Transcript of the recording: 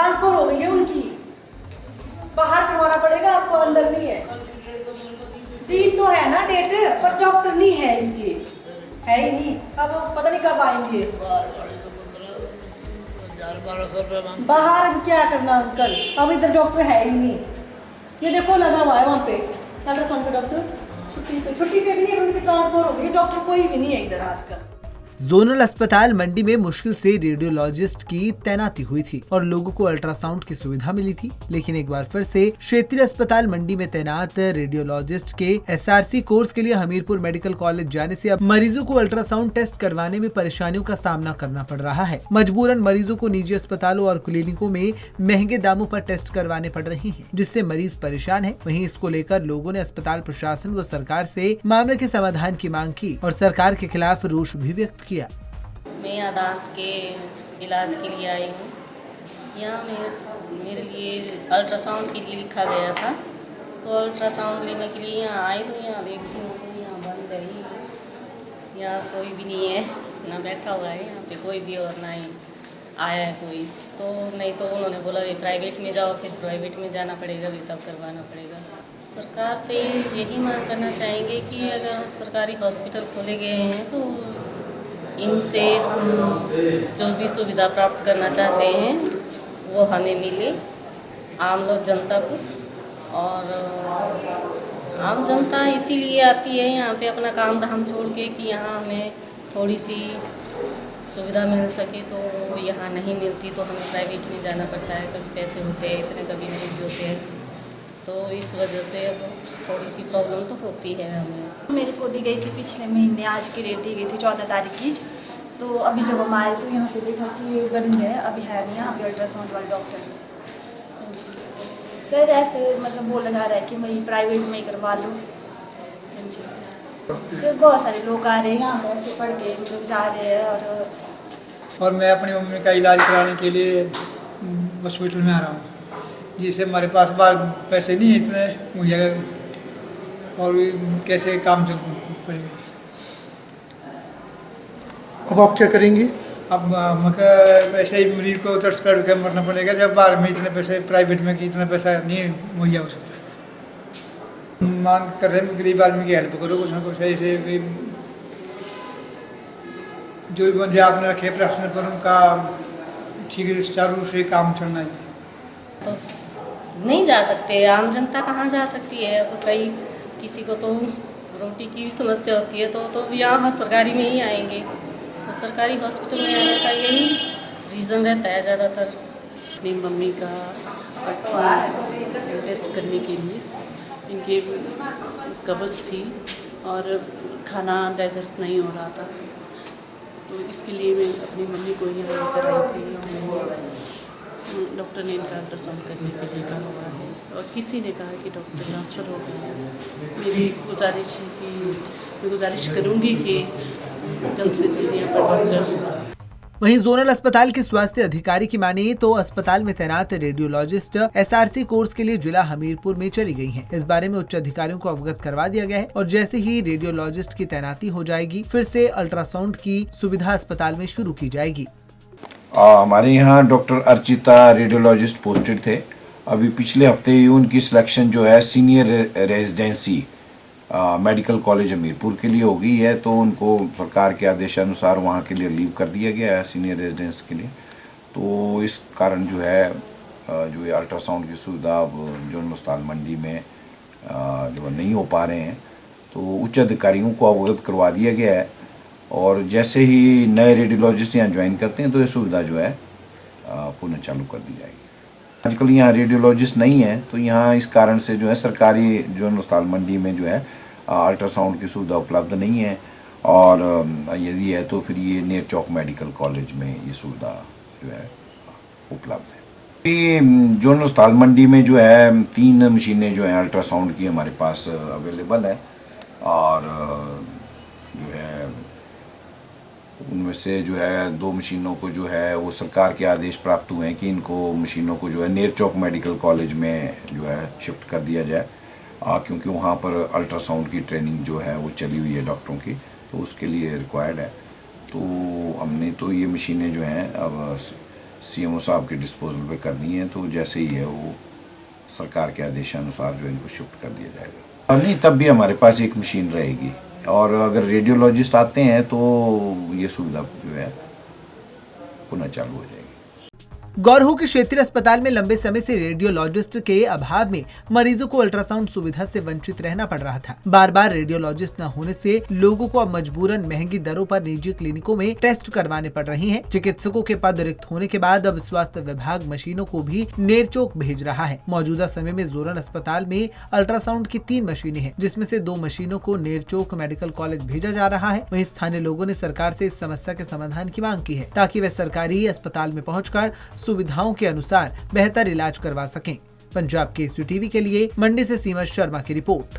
Transfer हो गई है उनकी, बाहर करवाना पड़ेगा आपको, अंदर नहीं है। दी तो है ना डेट, पर डॉक्टर नहीं है इसके, है ही नहीं। अब पता नहीं कब आएंगे। बाहर क्या करना अंकल, अब इधर डॉक्टर है ही नहीं। ये देखो लगा हुआ है वहाँ पे अल्ट्रासाउंड का डॉक्टर, छुट्टी पे भी नहीं है, उनकी ट्रांसफर हो गई, डॉक्टर कोई भी नहीं है इधर आजकल। जोनल अस्पताल मंडी में मुश्किल से रेडियोलॉजिस्ट की तैनाती हुई थी और लोगों को अल्ट्रासाउंड की सुविधा मिली थी, लेकिन एक बार फिर से क्षेत्रीय अस्पताल मंडी में तैनात रेडियोलॉजिस्ट के एसआरसी कोर्स के लिए हमीरपुर मेडिकल कॉलेज जाने से अब मरीजों को अल्ट्रासाउंड टेस्ट करवाने में परेशानियों का सामना करना पड़ रहा है। मजबूरन मरीजों को निजी अस्पतालों और क्लिनिकों में महंगे दामों पर टेस्ट करवाने पड़ रहे हैं, जिससे मरीज परेशान है। वहीं इसको लेकर लोगों ने अस्पताल प्रशासन व सरकार से मामले के समाधान की मांग की और सरकार के खिलाफ रोष भी व्यक्त किया। मैं यहाँ दांत के इलाज के लिए आई हूँ। यहाँ मेरे लिए अल्ट्रासाउंड के लिए लिखा गया था, तो अल्ट्रासाउंड लेने के लिए यहाँ आई, तो यहाँ देखती हूँ तो यहाँ बंद है, यहाँ कोई भी नहीं है, ना बैठा हुआ है यहाँ पे कोई भी, और ना ही आया है कोई। तो नहीं तो उन्होंने बोला ये प्राइवेट में जाओ, फिर प्राइवेट में जाना पड़ेगा, भी तब करवाना पड़ेगा। सरकार से यही मांग करना चाहेंगे कि अगर सरकारी हॉस्पिटल खोले गए हैं तो इनसे हम जो भी सुविधा प्राप्त करना चाहते हैं वो हमें मिले, आम लोग जनता को। और आम जनता इसीलिए आती है यहाँ पे अपना काम धाम छोड़ के कि यहाँ हमें थोड़ी सी सुविधा मिल सके, तो यहाँ नहीं मिलती तो हमें प्राइवेट में जाना पड़ता है। कभी पैसे होते हैं इतने, कभी नहीं भी होते हैं, तो इस वजह से अब थोड़ी सी प्रॉब्लम तो होती है हमें। मेरे को दी गई थी पिछले महीने, आज की डेट दी गई थी 14 तारीख की। तो अभी जब हम आए तो यहाँ पे देखा कि ये बंद है, अभी है नहीं यहाँ पे अल्ट्रासाउंड वाले डॉक्टर। सर ऐसे मतलब वो लगा रहा है कि मैं प्राइवेट में ही करवा लूँ। सर बहुत सारे लोग आ रहे हैं यहाँ पे ऐसे पढ़ के मतलब जा रहे हैं। और मैं अपनी मम्मी का इलाज कराने के लिए हॉस्पिटल में आ रहा हूँ, जिससे हमारे पास बार पैसे नहीं है इतने मुझे, और कैसे काम चल पड़ेगा। अब आप क्या करेंगे? अब पैसे ही मरीज को तड़प तड़प के मरना पड़ेगा, जब बाहर में इतने पैसे, प्राइवेट में कि इतना पैसा नहीं मुहैया हो सकता। मांग कर रहे हैं गरीब आदमी की हेल्प करो कुछ ना कुछ ऐसे भी, जो भी बंदे आपने रखे प्रश्न पर उनका ठीक है सुचारू रूप से काम चलना चाहिए। तो नहीं जा सकते, आम जनता कहाँ जा सकती है। कई किसी को तो रोटी की भी समस्या होती है, तो यहाँ सरकारी में ही आएंगे। तो सरकारी हॉस्पिटल में आने का यही रीज़न रहता है ज़्यादातर। अपनी मम्मी का टेस्ट करने के लिए, इनके कब्ज़ थी और खाना डाइजेस्ट नहीं हो रहा था, तो इसके लिए मैं अपनी मम्मी को यहाँ लेकर आई थी। डॉक्टर ने इनका अल्ट्रासाउंड करने के लिए कहा हुआ है और किसी ने कहा कि डॉक्टर ट्रांसफ़र हो गया है। मेरी गुजारिश है कि मैं गुजारिश करूँगी कि जल्द से जल्द यहाँ पर डॉक्टर। वहीं जोनल अस्पताल के स्वास्थ्य अधिकारी की माने तो अस्पताल में तैनात रेडियोलॉजिस्ट एसआरसी कोर्स के लिए जिला हमीरपुर में चली गई हैं। इस बारे में उच्च अधिकारियों को अवगत करवा दिया गया है और जैसे ही रेडियोलॉजिस्ट की तैनाती हो जाएगी, फिर से अल्ट्रासाउंड की सुविधा अस्पताल में शुरू की जाएगी। हमारे यहाँ डॉक्टर अर्चिता रेडियोलॉजिस्ट पोस्टेड थे। अभी पिछले हफ्ते ही उनकी सिलेक्शन जो है senior residency medical college Hamirpur के लिए हो गई है, तो उनको सरकार के आदेशानुसार वहाँ के लिए लीव कर दिया गया है सीनियर रेजिडेंस के लिए। तो इस कारण जो है जो ये अल्ट्रासाउंड की सुविधा अब जोनल अस्पताल मंडी में जो नहीं हो पा रहे हैं, तो उच्च अधिकारियों को अवगत करवा दिया गया है और जैसे ही नए रेडियोलॉजिस्ट यहाँ ज्वाइन करते हैं तो ये सुविधा जो है पुनः चालू कर दी जाएगी। आजकल यहाँ रेडियोलॉजिस्ट नहीं है, तो यहाँ इस कारण से जो है सरकारी जोनल अस्पताल मंडी में जो है अल्ट्रासाउंड की सुविधा उपलब्ध नहीं है, और यदि है तो फिर ये नेर चौक मेडिकल कॉलेज में ये सुविधा जो है उपलब्ध है। ये जोनल अस्पताल मंडी में जो है 3 मशीनें जो हैं अल्ट्रासाउंड की हमारे पास अवेलेबल है, और जो है उनमें से जो है 2 मशीनों को जो है वो सरकार के आदेश प्राप्त हुए हैं कि इनको मशीनों को जो है नेर चौक मेडिकल कॉलेज में जो है शिफ्ट कर दिया जाए, क्योंकि वहाँ पर अल्ट्रासाउंड की ट्रेनिंग जो है वो चली हुई है डॉक्टरों की, तो उसके लिए रिक्वायर्ड है। तो हमने तो ये मशीनें जो हैं अब सीएमओ साहब के डिस्पोजल पे करनी है, तो जैसे ही है वो सरकार के आदेशानुसार जो इनको शिफ्ट कर दिया जाएगा। नहीं, तब भी हमारे पास एक मशीन रहेगी और अगर रेडियोलॉजिस्ट आते हैं तो ये सुविधा जो है पुनः चालू हो जाएगी। गौर हो कि क्षेत्रीय अस्पताल में लंबे समय से रेडियोलॉजिस्ट के अभाव में मरीजों को अल्ट्रासाउंड सुविधा से वंचित रहना पड़ रहा था। बार बार रेडियोलॉजिस्ट न होने से लोगों को अब मजबूरन महंगी दरों पर निजी क्लिनिकों में टेस्ट करवाने पड़ रही हैं। चिकित्सकों के पद रिक्त होने के बाद अब स्वास्थ्य विभाग मशीनों को भी नेरचोक भेज रहा है। मौजूदा समय में जोरन अस्पताल में अल्ट्रासाउंड की 3 मशीनें हैं, जिसमें से 2 मशीनों को नेरचोक मेडिकल कॉलेज भेजा जा रहा है। वहीं स्थानीय लोगों ने सरकार से इस समस्या के समाधान की मांग की है, ताकि वे सरकारी अस्पताल में पहुंचकर सुविधाओं के अनुसार बेहतर इलाज करवा सकें। पंजाब केसरी टीवी के लिए मंडी से सीमा शर्मा की रिपोर्ट।